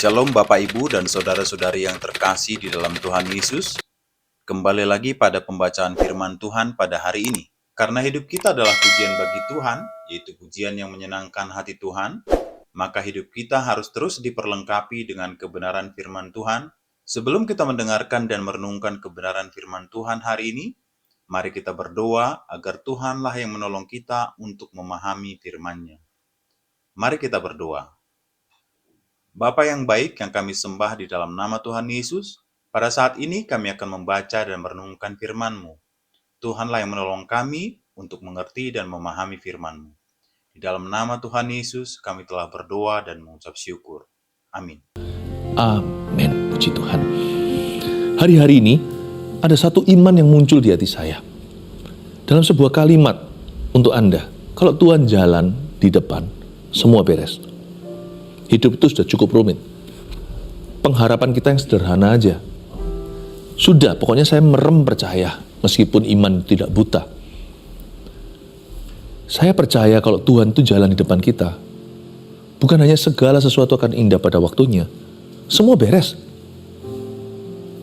Shalom Bapak Ibu dan Saudara-saudari yang terkasih di dalam Tuhan Yesus. Kembali lagi pada pembacaan firman Tuhan pada hari ini. Karena hidup kita adalah pujian bagi Tuhan, yaitu pujian yang menyenangkan hati Tuhan, maka hidup kita harus terus diperlengkapi dengan kebenaran firman Tuhan. Sebelum kita mendengarkan dan merenungkan kebenaran firman Tuhan hari ini, mari kita berdoa agar Tuhanlah yang menolong kita untuk memahami firman-Nya. Mari kita berdoa. Bapa yang baik yang kami sembah di dalam nama Tuhan Yesus, pada saat ini kami akan membaca dan merenungkan firman-Mu. Tuhanlah yang menolong kami untuk mengerti dan memahami firman-Mu. Di dalam nama Tuhan Yesus kami telah berdoa dan mengucap syukur. Amin. Amin. Puji Tuhan. Hari-hari ini ada satu iman yang muncul di hati saya. Dalam sebuah kalimat untuk Anda, kalau Tuhan jalan di depan, semua beres. Hidup itu sudah cukup rumit. Pengharapan kita yang sederhana aja. Sudah, pokoknya saya merem percaya, meskipun iman tidak buta. Saya percaya kalau Tuhan itu jalan di depan kita. Bukan hanya segala sesuatu akan indah pada waktunya. Semua beres.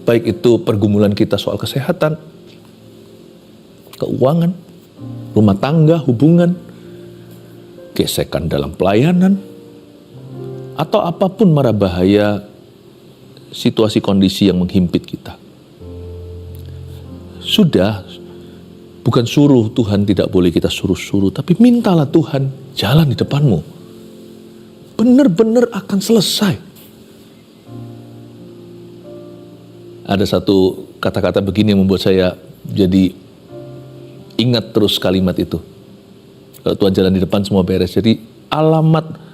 Baik itu pergumulan kita soal kesehatan, keuangan, rumah tangga, hubungan, gesekan dalam pelayanan, atau apapun mara bahaya situasi kondisi yang menghimpit kita. Sudah, bukan suruh Tuhan, tidak boleh kita suruh-suruh, tapi mintalah Tuhan jalan di depanmu. Benar-benar akan selesai. Ada satu kata-kata begini yang membuat saya jadi ingat terus kalimat itu. Kalau Tuhan jalan di depan semua beres. Jadi alamat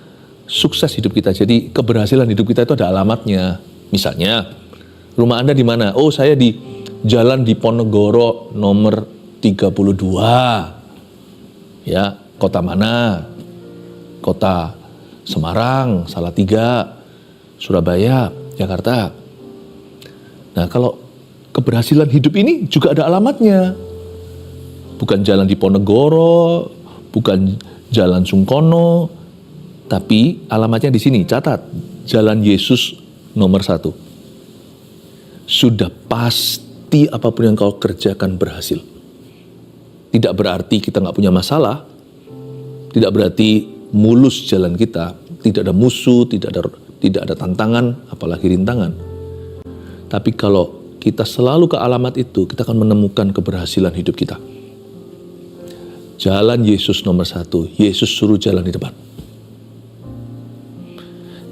sukses hidup kita. Jadi keberhasilan hidup kita itu ada alamatnya. Misalnya, rumah Anda di mana? Oh, saya di Jalan Diponegoro nomor 32. Ya, kota mana? Kota Semarang, Salatiga, Surabaya, Jakarta. Nah, kalau keberhasilan hidup ini juga ada alamatnya. Bukan Jalan Diponegoro, bukan Jalan Sungkono, tapi alamatnya di sini, catat, Jalan Yesus nomor 1. Sudah pasti apapun yang kau kerjakan berhasil. Tidak berarti kita nggak punya masalah, tidak berarti mulus jalan kita, tidak ada musuh, tidak ada tantangan, apalagi rintangan. Tapi kalau kita selalu ke alamat itu, kita akan menemukan keberhasilan hidup kita. Jalan Yesus nomor 1, Yesus suruh jalan di depan.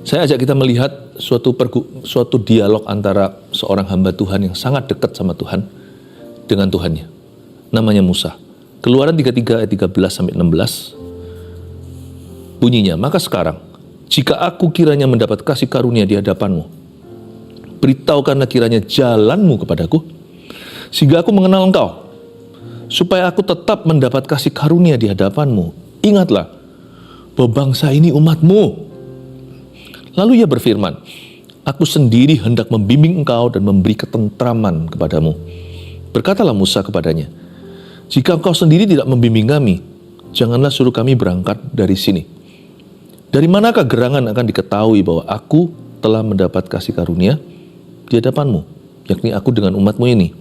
Saya ajak kita melihat suatu dialog antara seorang hamba Tuhan yang sangat dekat sama Tuhan dengan Tuhannya. Namanya Musa. Keluaran 33 ayat 13-16. Bunyinya, maka sekarang, jika aku kiranya mendapat kasih karunia di hadapanmu, beritahukanlah kiranya jalanmu kepadaku, sehingga aku mengenal engkau, supaya aku tetap mendapat kasih karunia di hadapanmu. Ingatlah, bahwa bangsa ini umatmu. Lalu ia berfirman, aku sendiri hendak membimbing engkau dan memberi ketentraman kepadamu. Berkatalah Musa kepadanya, jika engkau sendiri tidak membimbing kami, janganlah suruh kami berangkat dari sini. Dari manakah gerangan akan diketahui bahwa aku telah mendapat kasih karunia di hadapanmu, yakni aku dengan umatmu ini?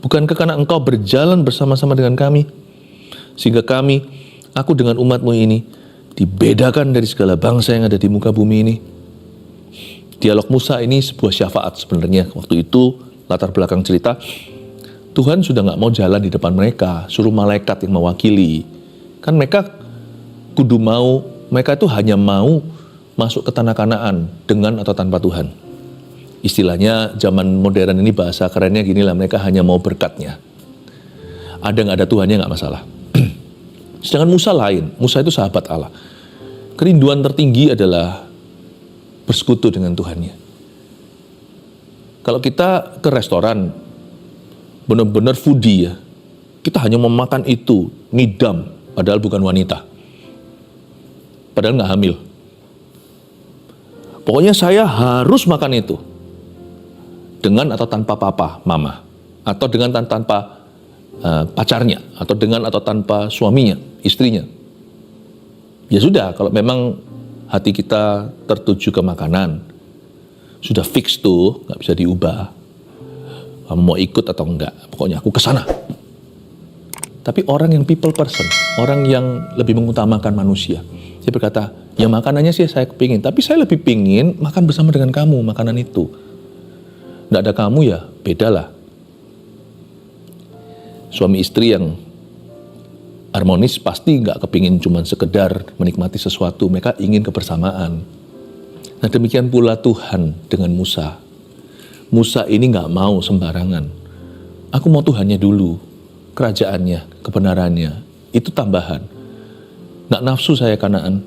Bukankah karena engkau berjalan bersama-sama dengan kami, sehingga aku dengan umatmu ini, dibedakan dari segala bangsa yang ada di muka bumi ini? Dialog Musa ini sebuah syafaat sebenarnya. Waktu itu, latar belakang cerita, Tuhan sudah nggak mau jalan di depan mereka, suruh malaikat yang mewakili. Kan mereka mereka itu hanya mau masuk ke tanah Kanaan dengan atau tanpa Tuhan. Istilahnya zaman modern ini bahasa kerennya gini lah, mereka hanya mau berkatnya. Ada nggak ada Tuhannya nggak masalah. Sedangkan Musa lain, Musa itu sahabat Allah. Kerinduan tertinggi adalah bersekutu dengan Tuhannya. Kalau kita ke restoran, benar-benar foodie ya, kita hanya mau makan itu, ngidam, padahal bukan wanita. Padahal nggak hamil. Pokoknya saya harus makan itu. Dengan atau tanpa papa, mama. Atau dengan tanpa pacarnya. Atau dengan atau tanpa suaminya, istrinya. Ya sudah, kalau memang hati kita tertuju ke makanan, Sudah fix tuh, nggak bisa diubah. Kamu mau ikut atau enggak, pokoknya aku ke sana. Tapi orang yang people person, orang yang lebih mengutamakan manusia, dia berkata, ya makanannya sih saya kepingin, tapi saya lebih pingin makan bersama dengan kamu, makanan itu. Nggak ada kamu ya, bedalah. Suami istri yang harmonis pasti nggak kepingin cuma sekedar menikmati sesuatu, mereka ingin kebersamaan. Nah demikian pula Tuhan dengan Musa. Musa ini nggak mau sembarangan. Aku mau Tuhannya dulu, kerajaannya, kebenarannya, itu tambahan. Nggak nafsu saya Kanaan.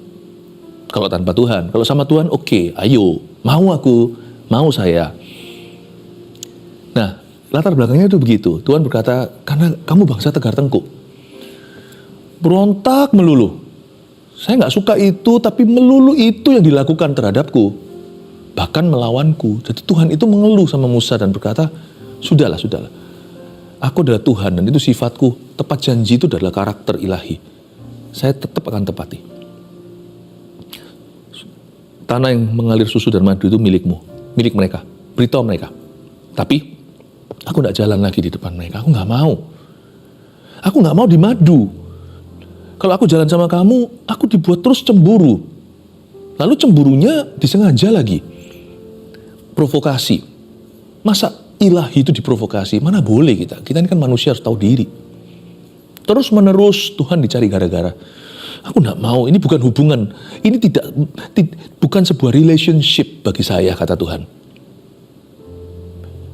Kalau tanpa Tuhan, kalau sama Tuhan oke, ayo, mau aku, mau saya. Nah, latar belakangnya itu begitu. Tuhan berkata, karena kamu bangsa tegar tengkuk. Berontak melulu. Saya nggak suka itu, tapi melulu itu yang dilakukan terhadapku. Bahkan melawanku. Jadi Tuhan itu mengeluh sama Musa dan berkata, sudahlah. Aku adalah Tuhan dan itu sifatku. Tepat janji itu adalah karakter ilahi. Saya tetap akan tepati. Tanah yang mengalir susu dan madu itu milikmu. Milik mereka. Beritahu mereka. Tapi aku nggak jalan lagi di depan mereka. Aku nggak mau. Aku nggak mau dimadu. Kalau aku jalan sama kamu, aku dibuat terus cemburu. Lalu cemburunya disengaja lagi. Provokasi. Masa ilahi itu diprovokasi? Mana boleh kita? Kita ini kan manusia harus tahu diri. Terus menerus Tuhan dicari gara-gara. Aku nggak mau, ini bukan hubungan. Ini bukan sebuah relationship bagi saya, kata Tuhan.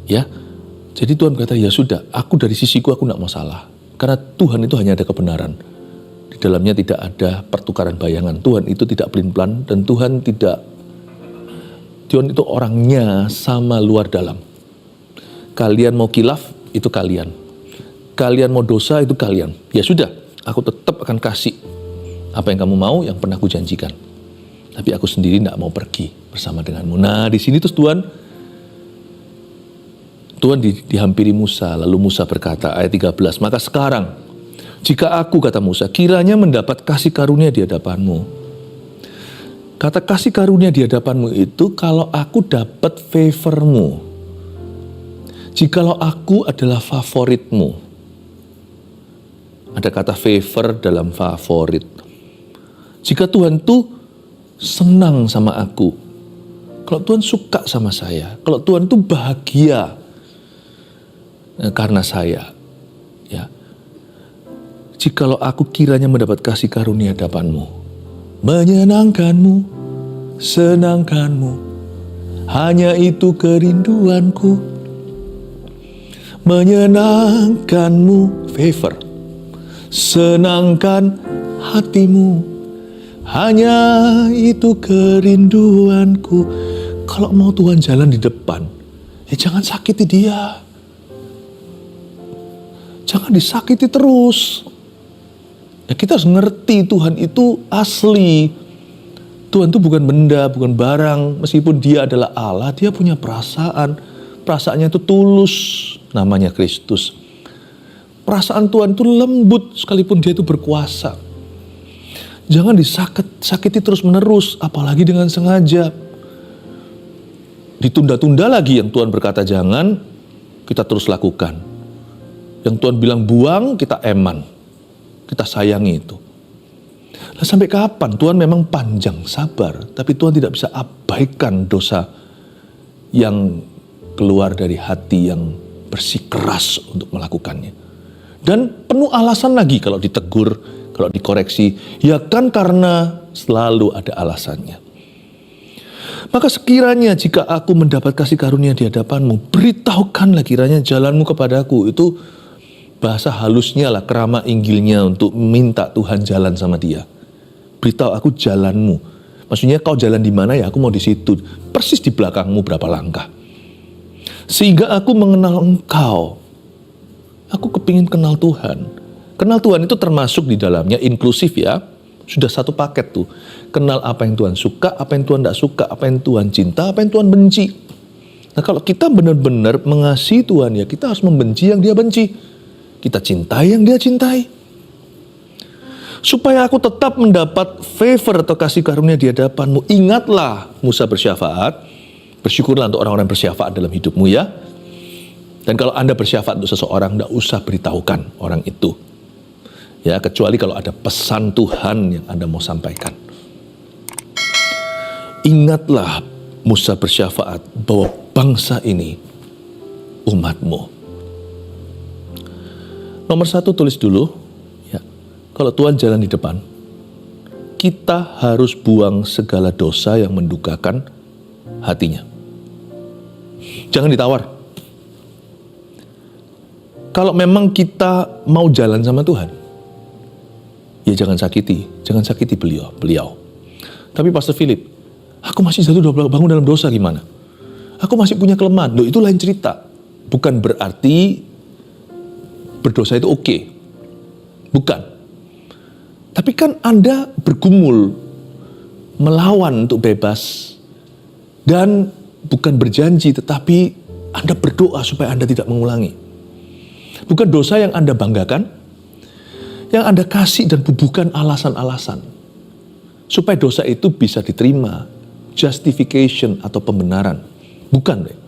Ya, jadi Tuhan berkata, ya sudah, aku dari sisiku aku nggak masalah. Karena Tuhan itu hanya ada kebenaran. Di dalamnya tidak ada pertukaran bayangan. Tuhan itu tidak pelin-pelan dan Tuhan itu orangnya sama luar dalam. Kalian mau kilaf, itu kalian. Kalian mau dosa, itu kalian. Ya sudah, aku tetap akan kasih apa yang kamu mau, yang pernah aku janjikan. Tapi aku sendiri tidak mau pergi bersama denganmu. Nah, di sini terus Tuhan dihampiri Musa. Lalu Musa berkata, ayat 13, maka sekarang, jika aku, kata Musa, kiranya mendapat kasih karunia di hadapanmu. Kata kasih karunia di hadapanmu itu kalau aku dapat favormu. Jikalau aku adalah favoritmu. Ada kata favor dalam favorit. Jika Tuhan tuh senang sama aku. Kalau Tuhan suka sama saya. Kalau Tuhan tuh bahagia karena saya. Ya. Jikalau aku kiranya mendapat kasih karunia hadapanmu, menyenangkanmu, senangkanmu, hanya itu kerinduanku. Menyenangkanmu, favor, senangkan hatimu, hanya itu kerinduanku. Kalau mau Tuhan jalan di depan, ya jangan sakiti dia. Jangan disakiti terus. Ya, kita harus ngerti Tuhan itu asli. Tuhan itu bukan benda, bukan barang. Meskipun dia adalah Allah, dia punya perasaan. Perasaannya itu tulus, namanya Kristus. Perasaan Tuhan itu lembut, sekalipun dia itu berkuasa. Jangan disakiti terus menerus, apalagi dengan sengaja. Ditunda-tunda lagi yang Tuhan berkata jangan, kita terus lakukan. Yang Tuhan bilang buang, kita eman. Kita sayangi itu. Nah, sampai kapan? Tuhan memang panjang sabar, tapi Tuhan tidak bisa abaikan dosa yang keluar dari hati yang bersikeras untuk melakukannya. Dan penuh alasan lagi kalau ditegur, kalau dikoreksi. Ya kan karena selalu ada alasannya. Maka sekiranya jika aku mendapat kasih karunia di hadapanmu, beritahukanlah kiranya jalanmu kepadaku. Itu bahasa halusnya lah, kerama inggilnya untuk minta Tuhan jalan sama dia. Beritahu aku jalanmu. Maksudnya kau jalan di mana ya, aku mau di situ. Persis di belakangmu berapa langkah. Sehingga aku mengenal engkau. Aku kepingin kenal Tuhan. Kenal Tuhan itu termasuk di dalamnya inklusif ya. Sudah satu paket tuh. Kenal apa yang Tuhan suka, apa yang Tuhan tidak suka, apa yang Tuhan cinta, apa yang Tuhan benci. Nah kalau kita benar-benar mengasihi Tuhan ya, kita harus membenci yang dia benci. Kita cintai yang dia cintai. Supaya aku tetap mendapat favor atau kasih karunia di hadapanmu. Ingatlah Musa bersyafaat. Bersyukurlah untuk orang-orang yang bersyafaat dalam hidupmu ya. Dan kalau Anda bersyafaat untuk seseorang, tidak usah beritahukan orang itu. Ya, kecuali kalau ada pesan Tuhan yang Anda mau sampaikan. Ingatlah Musa bersyafaat bahwa bangsa ini umatmu. Nomor 1 tulis dulu, ya, kalau Tuhan jalan di depan, kita harus buang segala dosa yang mendukakan hatinya. Jangan ditawar. Kalau memang kita mau jalan sama Tuhan, ya jangan sakiti beliau. Tapi Pastor Philip, aku masih jatuh bangun dalam dosa gimana? Aku masih punya kelemahan. Loh, itu lain cerita. Bukan berarti berdosa itu oke. Bukan. Tapi kan Anda bergumul, melawan untuk bebas, dan bukan berjanji, tetapi Anda berdoa supaya Anda tidak mengulangi. Bukan dosa yang Anda banggakan, yang Anda kasih dan bubuhkan alasan-alasan. Supaya dosa itu bisa diterima, justification atau pembenaran. Bukan deh.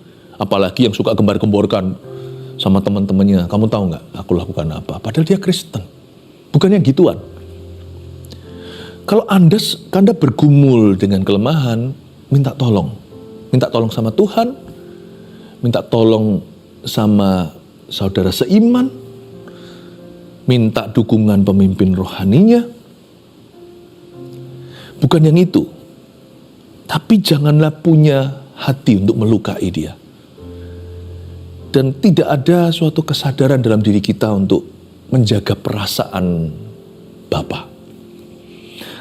Apalagi yang suka gembar-gemborkan sama teman-temannya. Kamu tahu nggak aku lakukan apa? Padahal dia Kristen. Bukannya gituan. Kalau Anda bergumul dengan kelemahan, minta tolong. Minta tolong sama Tuhan, minta tolong sama saudara seiman, minta dukungan pemimpin rohaninya. Bukan yang itu. Tapi janganlah punya hati untuk melukai dia. Dan tidak ada suatu kesadaran dalam diri kita untuk menjaga perasaan Bapa.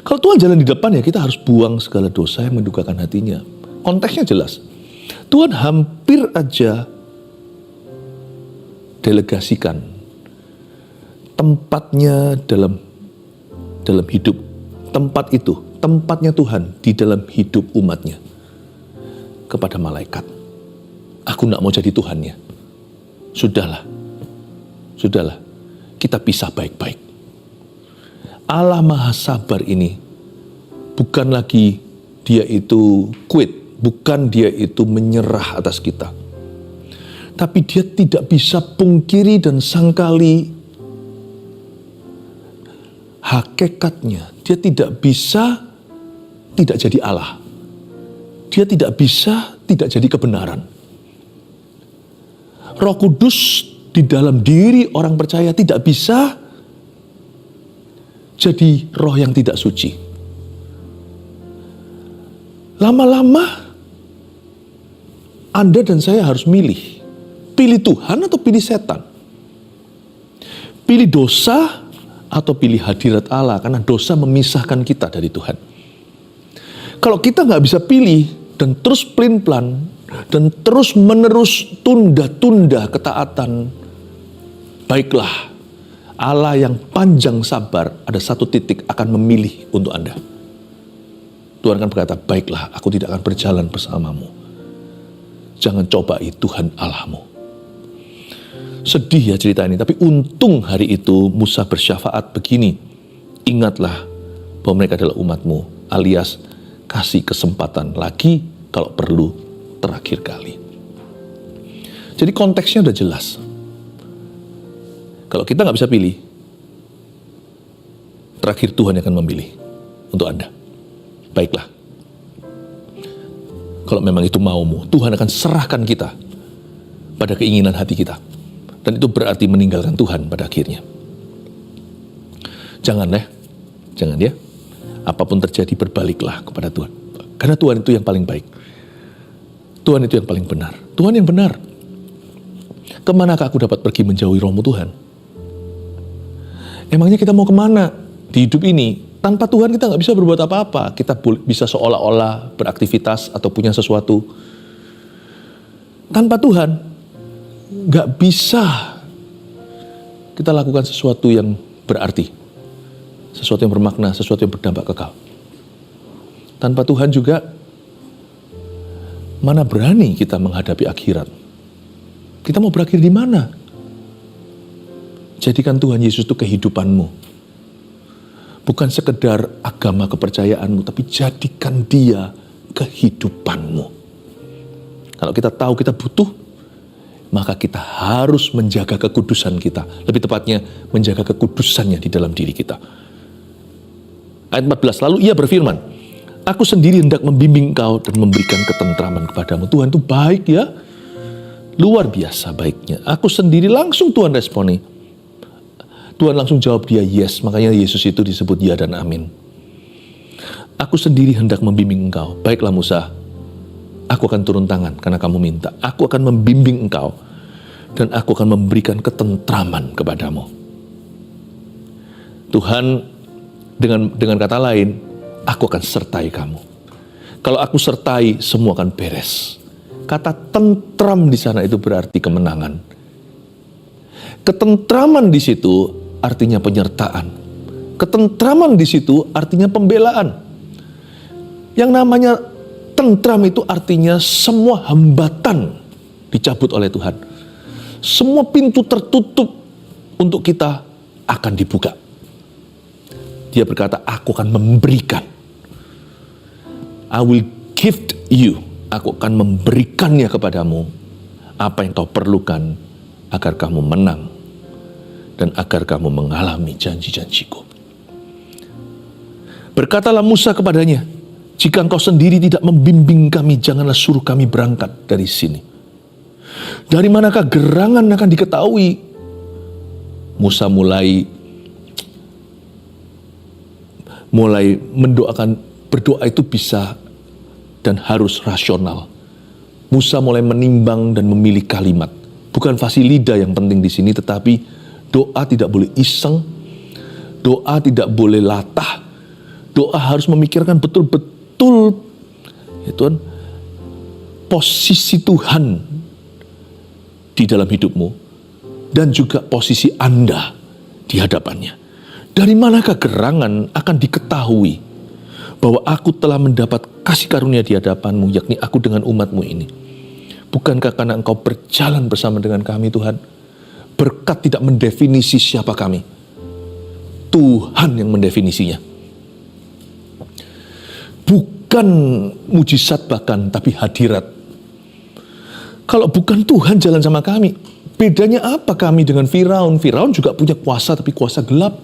Kalau Tuhan jalan di depan, ya kita harus buang segala dosa yang mendukakan hatinya. Konteksnya jelas. Tuhan hampir aja delegasikan tempatnya dalam hidup. Tempatnya Tuhan di dalam hidup umatnya kepada malaikat. Aku tidak mau jadi Tuhannya. Sudahlah. Kita pisah baik-baik. Allah Maha Sabar ini bukan lagi dia itu quit. Bukan dia itu menyerah atas kita. Tapi dia tidak bisa pungkiri dan sangkali hakikatnya. Dia tidak bisa tidak jadi Allah. Dia tidak bisa tidak jadi kebenaran. Roh Kudus di dalam diri orang percaya tidak bisa jadi roh yang tidak suci. Lama-lama Anda dan saya harus milih. Pilih Tuhan atau pilih setan? Pilih dosa atau pilih hadirat Allah? Karena dosa memisahkan kita dari Tuhan. Kalau kita nggak bisa pilih dan terus pelin-pelan dan terus menerus tunda-tunda ketaatan, baiklah, Allah yang panjang sabar ada satu titik akan memilih untuk Anda. Tuhan akan berkata, baiklah, aku tidak akan berjalan bersamamu. Jangan cobai Tuhan Allahmu. Sedih ya cerita ini, tapi untung hari itu Musa bersyafaat begini. Ingatlah bahwa mereka adalah umatmu, alias kasih kesempatan lagi kalau perlu terakhir kali. Jadi konteksnya udah jelas. Kalau kita nggak bisa pilih, terakhir Tuhan yang akan memilih untuk Anda. Baiklah. Kalau memang itu maumu, Tuhan akan serahkan kita pada keinginan hati kita. Dan itu berarti meninggalkan Tuhan pada akhirnya. Jangan ya. Apapun terjadi, berbaliklah kepada Tuhan. Karena Tuhan itu yang paling baik. Tuhan itu yang paling benar. Tuhan yang benar. Kemanakah aku dapat pergi menjauhi rohmu Tuhan? Emangnya kita mau kemana di hidup ini? Tanpa Tuhan kita nggak bisa berbuat apa-apa. Kita bisa seolah-olah beraktivitas atau punya sesuatu. Tanpa Tuhan nggak bisa kita lakukan sesuatu yang berarti, sesuatu yang bermakna, sesuatu yang berdampak kekal. Tanpa Tuhan juga mana berani kita menghadapi akhirat. Kita mau berakhir di mana? Jadikan Tuhan Yesus itu kehidupanmu. Bukan sekedar agama kepercayaanmu, tapi jadikan dia kehidupanmu. Kalau kita tahu kita butuh, maka kita harus menjaga kekudusan kita. Lebih tepatnya, menjaga kekudusannya di dalam diri kita. Ayat 14, lalu ia berfirman, aku sendiri hendak membimbing engkau dan memberikan ketentraman kepadamu. Tuhan itu baik ya, luar biasa baiknya. Aku sendiri, langsung Tuhan responi. Tuhan langsung jawab dia yes, makanya Yesus itu disebut ya dan amin. Aku sendiri hendak membimbing engkau. Baiklah Musa, aku akan turun tangan karena kamu minta. Aku akan membimbing engkau dan aku akan memberikan ketentraman kepadamu. Tuhan dengan kata lain, aku akan sertai kamu. Kalau aku sertai, semua akan beres. Kata tentram di sana itu berarti kemenangan. Ketentraman di situ artinya penyertaan. Ketentraman di situ artinya pembelaan. Yang namanya tentram itu artinya semua hambatan dicabut oleh Tuhan. Semua pintu tertutup untuk kita akan dibuka. Dia berkata, aku akan memberikan. I will gift you. Aku akan memberikannya kepadamu. Apa yang kau perlukan agar kamu menang. Dan agar kamu mengalami janji-janjiku. Berkatalah Musa kepadanya, jika engkau sendiri tidak membimbing kami, janganlah suruh kami berangkat dari sini. Dari manakah gerangan akan diketahui? Musa mulai mendoakan, berdoa itu bisa dan harus rasional. Musa mulai menimbang dan memilih kalimat. Bukan fasih lidah yang penting di sini, tetapi doa tidak boleh iseng, doa tidak boleh latah, doa harus memikirkan betul-betul ya Tuhan, posisi Tuhan di dalam hidupmu dan juga posisi Anda di hadapannya. Dari manakah gerangan akan diketahui bahwa aku telah mendapat kasih karunia di hadapanmu, yakni aku dengan umatmu ini. Bukankah karena engkau berjalan bersama dengan kami Tuhan? Berkat tidak mendefinisi siapa kami. Tuhan yang mendefinisinya. Bukan mujizat bahkan, tapi hadirat. Kalau bukan Tuhan jalan sama kami, bedanya apa kami dengan Firaun? Firaun juga punya kuasa, tapi kuasa gelap.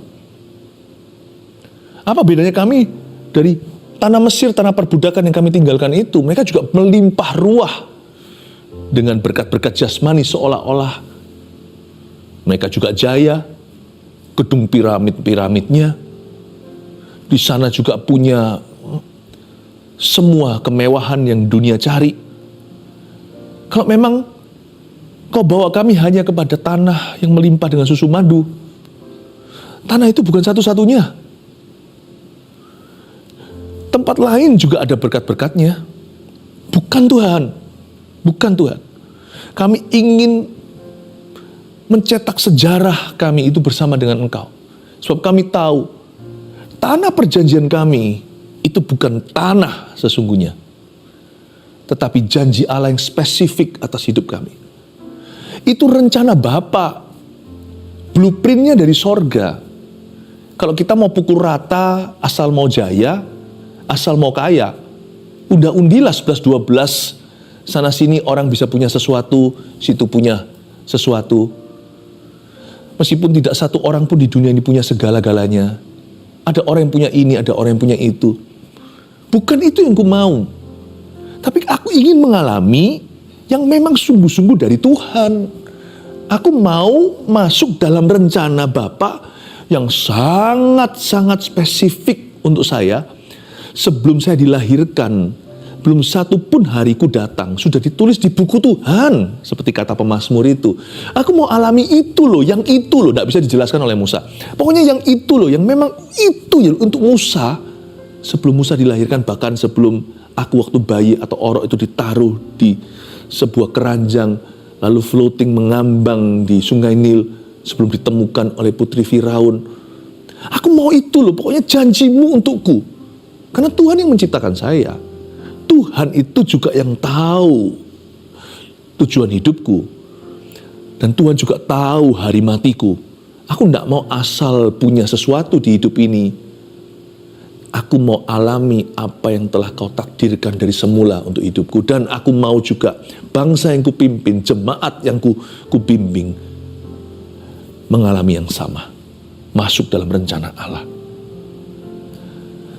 Apa bedanya kami dari tanah Mesir, tanah perbudakan yang kami tinggalkan itu? Mereka juga melimpah ruah dengan berkat-berkat jasmani seolah-olah mereka juga jaya, gedung piramid-piramidnya. Di sana juga punya semua kemewahan yang dunia cari. Kalau memang kau bawa kami hanya kepada tanah yang melimpah dengan susu madu, tanah itu bukan satu-satunya. Tempat lain juga ada berkat-berkatnya. Bukan Tuhan. Bukan Tuhan. Kami ingin mencetak sejarah kami itu bersama dengan Engkau. Sebab kami tahu tanah perjanjian kami itu bukan tanah sesungguhnya, tetapi janji Allah yang spesifik atas hidup kami. Itu rencana Bapa, blueprintnya dari sorga. Kalau kita mau pukul rata, asal mau jaya, asal mau kaya, undilah 11-12, sana sini orang bisa punya sesuatu, situ punya sesuatu. Meskipun tidak satu orang pun di dunia ini punya segala-galanya. Ada orang yang punya ini, ada orang yang punya itu. Bukan itu yang ku mau. Tapi aku ingin mengalami yang memang sungguh-sungguh dari Tuhan. Aku mau masuk dalam rencana Bapa yang sangat-sangat spesifik untuk saya. Sebelum saya dilahirkan, belum satu pun hariku datang, sudah ditulis di buku Tuhan, seperti kata pemazmur itu. Aku mau alami itu loh, yang itu loh, tidak bisa dijelaskan oleh Musa. Pokoknya yang itu loh, yang memang itu ya untuk Musa. Sebelum Musa dilahirkan, bahkan sebelum aku waktu bayi atau orok itu ditaruh di sebuah keranjang, lalu floating mengambang di sungai Nil, sebelum ditemukan oleh putri Firaun. Aku mau itu loh, pokoknya janjimu untukku. Karena Tuhan yang menciptakan saya. Tuhan itu juga yang tahu tujuan hidupku. Dan Tuhan juga tahu hari matiku. Aku tidak mau asal punya sesuatu di hidup ini. Aku mau alami apa yang telah kau takdirkan dari semula untuk hidupku. Dan aku mau juga bangsa yang kupimpin, jemaat yang kubimbing, mengalami yang sama. Masuk dalam rencana Allah.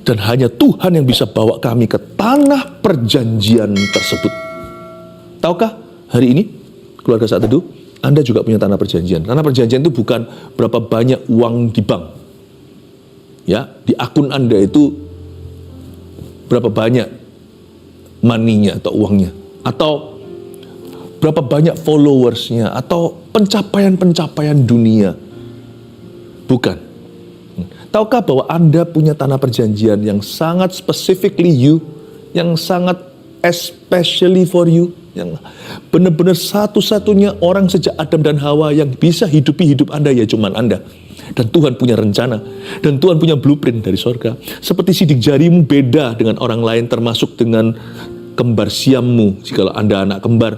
Dan hanya Tuhan yang bisa bawa kami ke tanah perjanjian tersebut. Tahukah hari ini, keluarga Saat Teduh, Anda juga punya tanah perjanjian. Tanah perjanjian itu bukan berapa banyak uang di bank. Ya, di akun Anda itu berapa banyak money-nya atau uangnya, atau berapa banyak followersnya, atau pencapaian-pencapaian dunia. Bukan. Tahukah bahwa Anda punya tanah perjanjian yang sangat specifically you, yang sangat especially for you, yang benar-benar satu-satunya orang sejak Adam dan Hawa yang bisa hidupi hidup Anda ya cuman Anda. Dan Tuhan punya rencana, dan Tuhan punya blueprint dari sorga. Seperti sidik jarimu beda dengan orang lain, termasuk dengan kembar siammu, jikalau Anda anak kembar.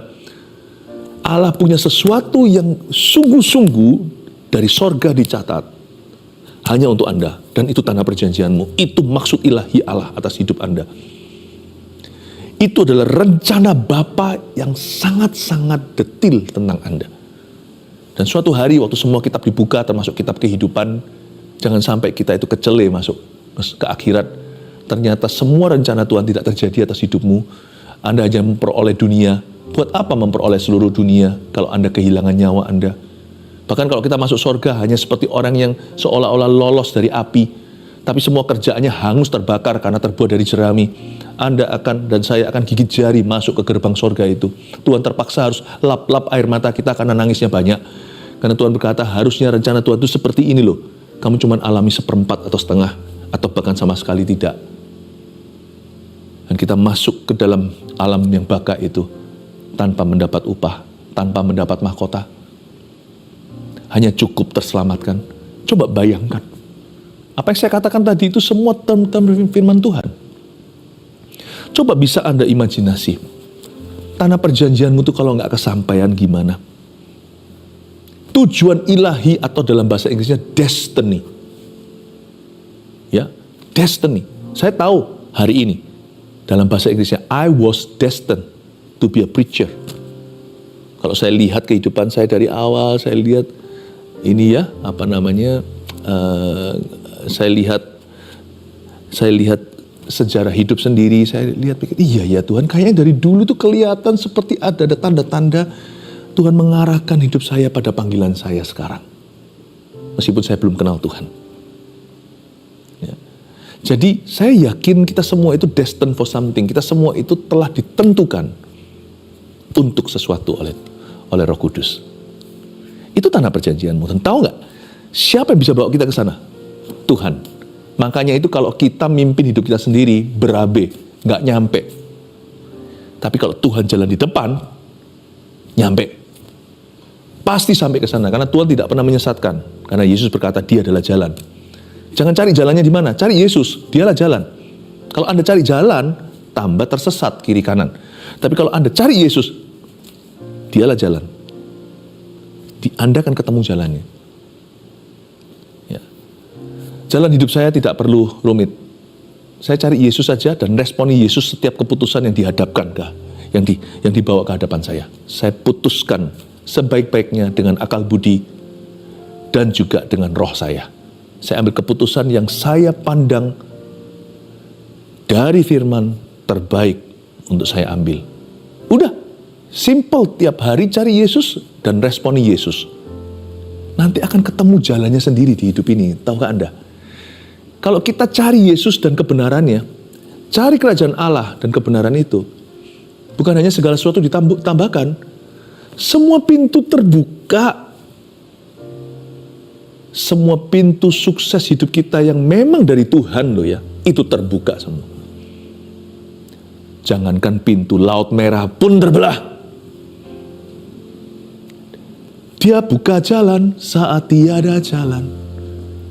Allah punya sesuatu yang sungguh-sungguh dari sorga dicatat, hanya untuk Anda. Dan itu tanah perjanjianmu, itu maksud ilahi Allah atas hidup Anda. Itu adalah rencana Bapa yang sangat-sangat detil tentang Anda. Dan suatu hari waktu semua kitab dibuka, termasuk kitab kehidupan, jangan sampai kita itu kecele masuk ke akhirat. Ternyata semua rencana Tuhan tidak terjadi atas hidupmu. Anda hanya memperoleh dunia. Buat apa memperoleh seluruh dunia kalau Anda kehilangan nyawa Anda? Bahkan kalau kita masuk surga hanya seperti orang yang seolah-olah lolos dari api, tapi semua kerjaannya hangus terbakar karena terbuat dari jerami. Anda akan dan saya akan gigit jari masuk ke gerbang surga itu. Tuhan terpaksa harus lap-lap air mata kita karena nangisnya banyak. Karena Tuhan berkata harusnya rencana Tuhan itu seperti ini loh. Kamu cuma alami 1/4 atau setengah, atau bahkan sama sekali tidak. Dan kita masuk ke dalam alam yang baka itu tanpa mendapat upah, tanpa mendapat mahkota. Hanya cukup terselamatkan. Coba bayangkan. Apa yang saya katakan tadi itu semua term-term firman Tuhan. Coba bisa Anda imajinasi. Tanah perjanjianmu itu kalau nggak kesampaian gimana? Tujuan ilahi atau dalam bahasa Inggrisnya destiny. Ya, destiny. Saya tahu hari ini dalam bahasa Inggrisnya I was destined to be a preacher. Kalau saya lihat kehidupan saya dari awal, saya lihat ini ya, apa namanya? Saya lihat sejarah hidup sendiri, saya lihat pikir, iya ya Tuhan, kayaknya dari dulu tuh kelihatan seperti ada tanda-tanda Tuhan mengarahkan hidup saya pada panggilan saya sekarang. Meskipun saya belum kenal Tuhan. Ya. Jadi saya yakin kita semua itu destined for something. Kita semua itu telah ditentukan untuk sesuatu oleh Roh Kudus. Itu tanah perjanjianmu. Dan tahu nggak? Siapa yang bisa bawa kita ke sana? Tuhan. Makanya itu kalau kita mimpin hidup kita sendiri, berabe, nggak nyampe. Tapi kalau Tuhan jalan di depan, nyampe. Pasti sampai ke sana, karena Tuhan tidak pernah menyesatkan. Karena Yesus berkata, dia adalah jalan. Jangan cari jalannya di mana, cari Yesus, dialah jalan. Kalau Anda cari jalan, tambah tersesat kiri kanan. Tapi kalau Anda cari Yesus, dialah jalan. Anda akan ketemu jalannya. Jalan hidup saya tidak perlu rumit. Saya cari Yesus saja dan responi Yesus setiap keputusan yang dihadapkan, yang dibawa ke hadapan saya. Saya putuskan sebaik-baiknya dengan akal budi dan juga dengan roh saya. Saya ambil keputusan yang saya pandang dari firman terbaik untuk saya ambil. Udah, simple, tiap hari cari Yesus dan responi Yesus. Nanti akan ketemu jalannya sendiri di hidup ini, tahukah Anda? Kalau kita cari Yesus dan kebenarannya, cari kerajaan Allah dan kebenaran itu, bukan hanya segala sesuatu ditambahkan, semua pintu terbuka. Semua pintu sukses hidup kita yang memang dari Tuhan loh ya, itu terbuka semua. Jangankan pintu laut merah pun terbelah. Dia buka jalan saat tiada jalan.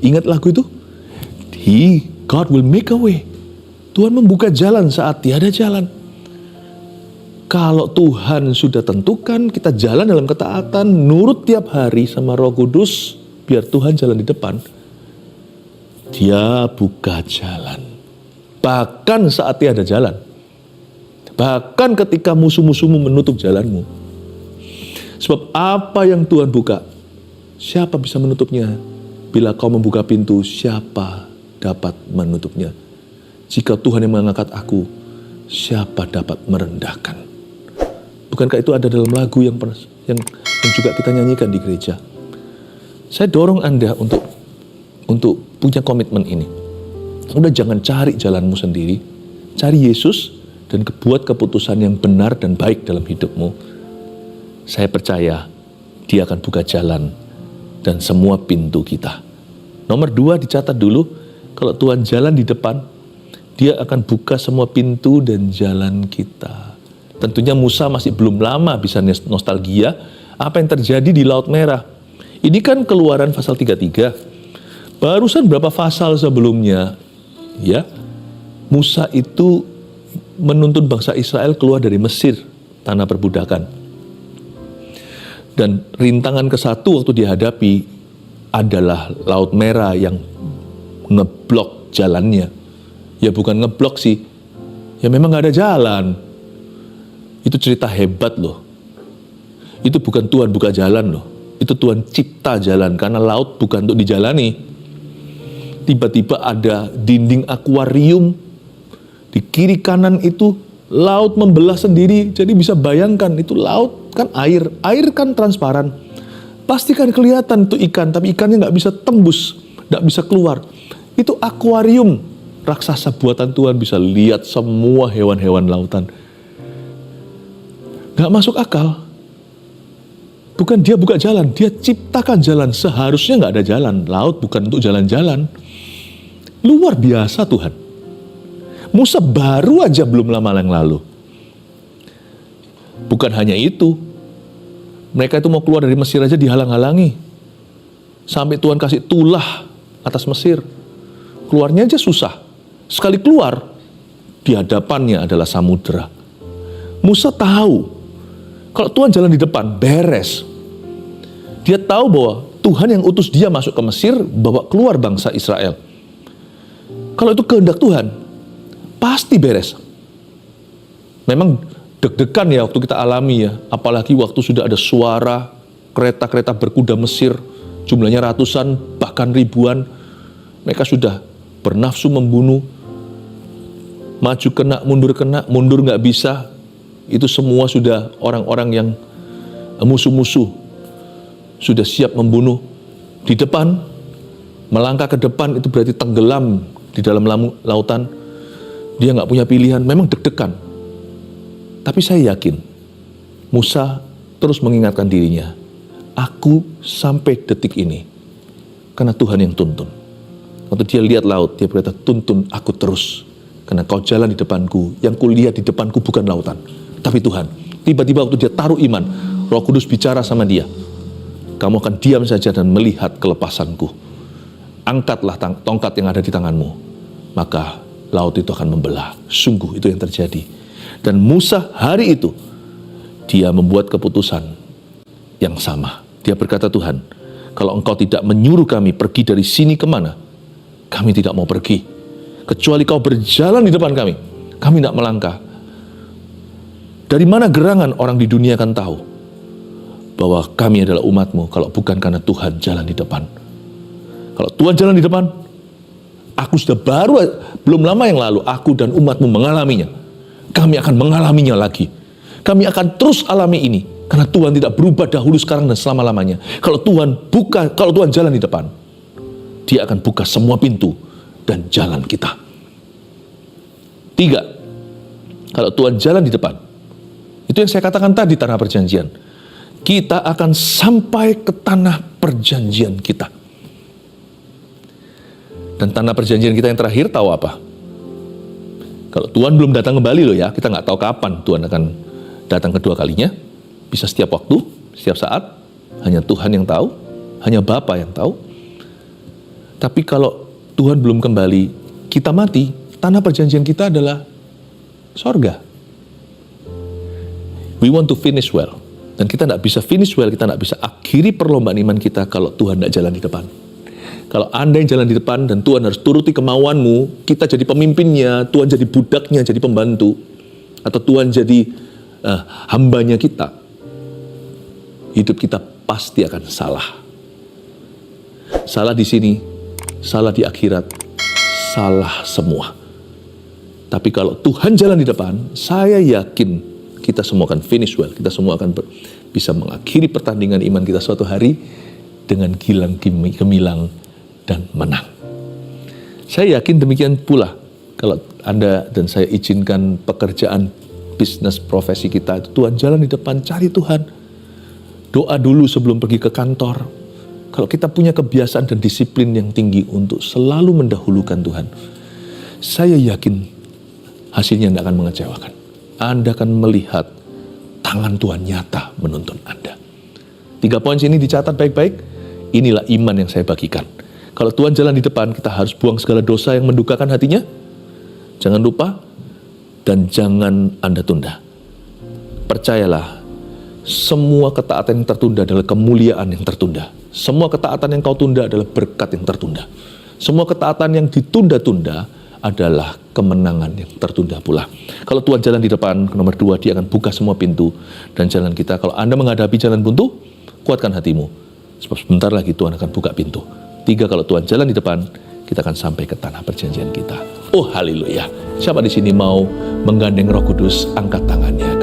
Ingat lagu itu? God will make a way. Tuhan membuka jalan saat tiada jalan. Kalau Tuhan sudah tentukan kita jalan dalam ketaatan, nurut tiap hari sama Roh Kudus, biar Tuhan jalan di depan. Dia buka jalan. bahkan saat tiada jalan. Bahkan ketika musuh-musuhmu menutup jalanmu. Sebab apa yang Tuhan buka, siapa bisa menutupnya? Bila kau membuka pintu, siapa dapat menutupnya? Jika Tuhan yang mengangkat aku, siapa dapat merendahkan? Bukankah itu ada dalam lagu yang juga kita nyanyikan di gereja? Saya dorong Anda untuk punya komitmen ini. Udah jangan cari jalanmu sendiri, cari Yesus dan buat keputusan yang benar dan baik dalam hidupmu. Saya percaya Dia akan buka jalan dan semua pintu kita. Nomor 2 dicatat dulu, kalau Tuhan jalan di depan, Dia akan buka semua pintu dan jalan kita. Tentunya Musa masih belum lama bisa nostalgia apa yang terjadi di Laut Merah. Ini kan Keluaran pasal 33. Barusan berapa pasal sebelumnya, ya, Musa itu menuntun bangsa Israel keluar dari Mesir, tanah perbudakan. Dan rintangan ke-1 waktu dihadapi adalah Laut Merah yang ngeblok jalannya. Ya bukan ngeblok sih, ya memang gak ada jalan. Itu cerita hebat loh. Itu bukan Tuhan buka jalan loh. Itu Tuhan cipta jalan, karena laut bukan untuk dijalani. Tiba-tiba ada dinding akuarium di kiri kanan, itu laut membelah sendiri. Jadi bisa bayangkan, itu laut kan air kan transparan. Pasti kan kelihatan itu ikan, tapi ikannya nggak bisa tembus, nggak bisa keluar. Itu akuarium raksasa buatan Tuhan, bisa lihat semua hewan-hewan lautan. Nggak masuk akal. Bukan Dia buka jalan, Dia ciptakan jalan. Seharusnya nggak ada jalan. Laut bukan untuk jalan-jalan. Luar biasa Tuhan. Musa baru aja belum lama yang lalu. Bukan hanya itu. Mereka itu mau keluar dari Mesir aja dihalang-halangi. Sampai Tuhan kasih tulah atas Mesir. Keluarnya aja susah. Sekali keluar, di hadapannya adalah samudera. Musa tahu, kalau Tuhan jalan di depan, beres. Dia tahu bahwa Tuhan yang utus dia masuk ke Mesir, bawa keluar bangsa Israel. Kalau itu kehendak Tuhan, pasti beres. Memang deg-degan ya waktu kita alami ya, apalagi waktu sudah ada suara kereta-kereta berkuda Mesir, jumlahnya ratusan, bahkan ribuan. Mereka sudah bernafsu membunuh, maju kena, mundur nggak bisa. Itu semua sudah orang-orang yang musuh-musuh, sudah siap membunuh. Di depan, melangkah ke depan itu berarti tenggelam di dalam lautan. Dia nggak punya pilihan, memang deg-degan. Tapi saya yakin, Musa terus mengingatkan dirinya, aku sampai detik ini, karena Tuhan yang tuntun. Waktu dia lihat laut, dia berkata, tuntun aku terus, karena kau jalan di depanku, yang kulihat di depanku bukan lautan, tapi Tuhan. Tiba-tiba waktu dia taruh iman, Roh Kudus bicara sama dia, kamu akan diam saja dan melihat kelepasanku. Angkatlah tongkat yang ada di tanganmu, maka laut itu akan membelah. Sungguh itu yang terjadi. Dan Musa hari itu, dia membuat keputusan yang sama. Dia berkata, Tuhan, kalau engkau tidak menyuruh kami pergi dari sini kemana, kami tidak mau pergi. Kecuali kau berjalan di depan kami tidak melangkah. Dari mana gerangan orang di dunia akan tahu bahwa kami adalah umatmu, kalau bukan karena Tuhan jalan di depan. Kalau Tuhan jalan di depan, aku sudah belum lama yang lalu, aku dan umatmu mengalaminya. Kami akan mengalaminya lagi. Kami akan terus alami ini. Karena Tuhan tidak berubah dahulu, sekarang, dan selama-lamanya. Kalau Tuhan jalan di depan, Dia akan buka semua pintu dan jalan kita. 3, kalau Tuhan jalan di depan, itu yang saya katakan tadi, tanah perjanjian. Kita akan sampai ke tanah perjanjian kita. Dan tanah perjanjian kita yang terakhir tahu apa? Kalau Tuhan belum datang kembali loh ya, kita nggak tahu kapan Tuhan akan datang kedua kalinya. Bisa setiap waktu, setiap saat. Hanya Tuhan yang tahu, hanya Bapa yang tahu. Tapi kalau Tuhan belum kembali, kita mati, tanah perjanjian kita adalah sorga. We want to finish well. Dan kita tidak bisa finish well, kita tidak bisa akhiri perlombaan iman kita kalau Tuhan tidak jalan di depan. Kalau Anda yang jalan di depan dan Tuhan harus turuti kemauanmu, kita jadi pemimpinnya, Tuhan jadi budaknya, jadi pembantu, atau Tuhan jadi hambanya kita, hidup kita pasti akan salah. Salah di sini, salah di akhirat, salah semua. Tapi kalau Tuhan jalan di depan, saya yakin kita semua akan finish well. Kita semua akan bisa mengakhiri pertandingan iman kita suatu hari dengan gilang gemilang dan menang. Saya yakin demikian pula kalau Anda dan saya izinkan pekerjaan, bisnis, profesi kita, Tuhan jalan di depan, cari Tuhan. Doa dulu sebelum pergi ke kantor. Kalau kita punya kebiasaan dan disiplin yang tinggi untuk selalu mendahulukan Tuhan, saya yakin hasilnya tidak akan mengecewakan. Anda akan melihat tangan Tuhan nyata menuntun Anda. 3 poin sini dicatat baik-baik. Inilah iman yang saya bagikan. Kalau Tuhan jalan di depan, kita harus buang segala dosa yang mendukakan hatinya. Jangan lupa dan jangan Anda tunda. Percayalah, semua ketaatan yang tertunda adalah kemuliaan yang tertunda. Semua ketaatan yang kau tunda adalah berkat yang tertunda. Semua ketaatan yang ditunda-tunda adalah kemenangan yang tertunda pula. Kalau Tuhan jalan di depan, nomor 2, dia akan buka semua pintu dan jalan kita. Kalau Anda menghadapi jalan buntu, kuatkan hatimu. Sebab sebentar lagi Tuhan akan buka pintu. 3, kalau Tuhan jalan di depan, kita akan sampai ke tanah perjanjian kita. Oh haleluya. Siapa di sini mau menggandeng Roh Kudus, angkat tangannya.